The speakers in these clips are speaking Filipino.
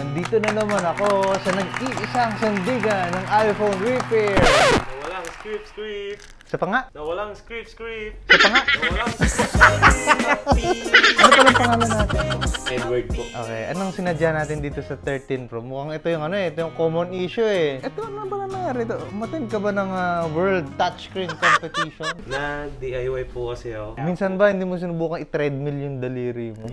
Nandito na naman ako sa nag-iisang sandigan ng iPhone repair. Nawalang script. Sa pa nga? Nawalang script. Sa pa nga? Nawalang Ano palang pangalan natin? Edward po. Okay, anong sinadya natin dito sa 13 Pro? Mukhang ito yung ano ito yung common issue eh. Ito ano ba nangyari ito? Umattend ka ba ng World Touchscreen Competition? Na DIY po kasi ako. Minsan ba hindi mo sinubukan i-treadmill yung daliri mo?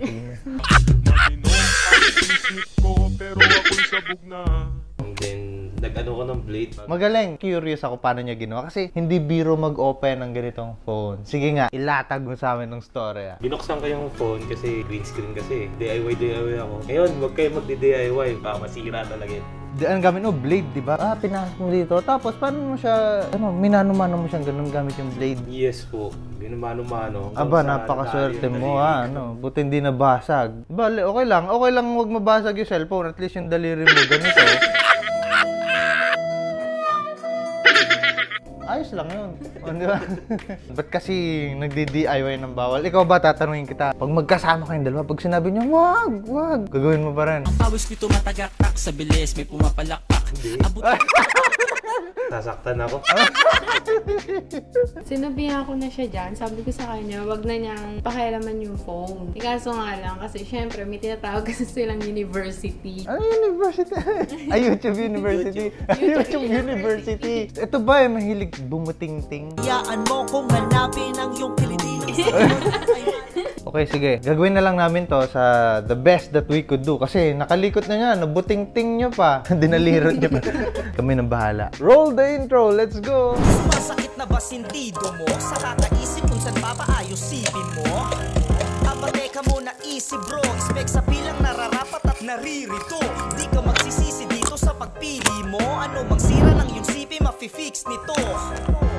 And then, nag-ano ko ng blade. Magaling. Curious ako paano niya ginawa kasi hindi biro mag-open ng ganitong phone. Sige nga, ilatag mo sa amin ng story. Binuksan ko yung phone kasi green screen kasi. DIY ako. Ngayon, huwag kayo magdi-DIY. Baka masira talaga yun. Ang gamit mo, blade, di ba? Pinasok mo dito. Tapos, paano mo siya, minano-mano mo siyang ganun gamit yung blade? Yes po. Ginumano-mano. Aba, napakaswerte mo, Buti hindi nabasag. Bale, okay lang huwag mabasag yung cellphone. At least yung daliri mo ganito. Ayos lang yun. Di ba? Ba't kasi nagdi-DIY ng bawal? Ikaw ba, tatanungin kita, pag magkasama kayong dalawa, pag sinabi niyo, wag, gagawin mo pa rin. Ang pawis ko tumatagaktak sa bilis, may pumapalakpak. Nasaktan ako. Sinabihan ko na siya dyan. Sabi ko sa kanya, wag na niyang pakialaman yung phone. Kaso nga lang, kasi syempre may tinatawag kasi silang university. Ano university? YouTube University. YouTube University. Ito ba mahilig bumuting-ting? Iyaan mo kung hanapin ang iyong Pilipinas. Okay, sige. Gagawin na lang namin to sa the best that we could do. Kasi nakalikot na niya, nabuting-ting nyo pa. Dinalirot nyo pa. Kami nang bahala. Roll the intro, let's go! Sumasakit na ba sintido mo? Sa kakaisip kung saan papaayosipin mo? Aba teka muna easy bro, expect sa bilang nararapat at naririto. Di ka magsisisi dito sa pagpili mo. Ano mang sira ng iyong sipi, mafi-fix nito.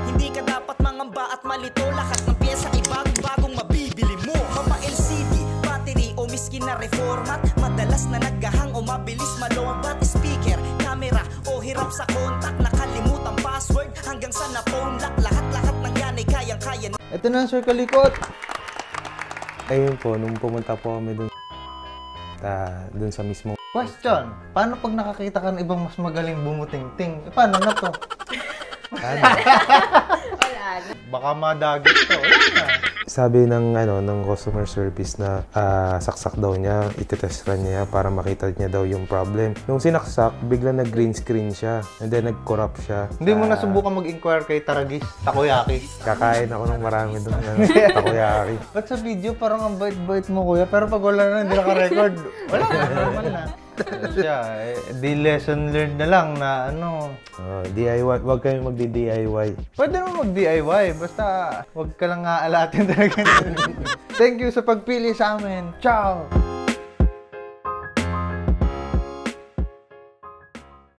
Hindi ka dapat mangamba at malito. Lahat ng pyesa ay bagong mabibili mo. Mapa LCD, battery o miskin na reformat. Madalas na naggahang o mabilis malobat. Speaker, camera o hirap sa kontak. Nakalimutan password hanggang sa na-phone lock. Lahat ng yan ay kayang-kaya. Ito na, Sir Kalikot. Ayun po, nung pumunta po kami dun sa mismo. Question, paano pag nakakita ka ng ibang mas magaling bumuting-ting? Paano na to? Wala na. Baka madagit to. Sabi ng customer service na saksak daw niya, itetest run niya para makita niya daw yung problem. Nung sinaksak, bigla nag-green screen siya and then nag-corrupt siya. Hindi mo nasubukan mag-inquire kay Taragis, Takoyaki. Kakain ako ng marami doon. Takoyaki. Ba't sa video parang ang bait-bait mo, kuya? Pero pag wala na, hindi naka-record. Wala na, normal na. Di lesson learned na lang na DIY, wag kayong magdi-DIY. Pwede naman mag-DIY, basta wag ka lang aalatin talaga. Thank you sa pagpili sa amin. Ciao!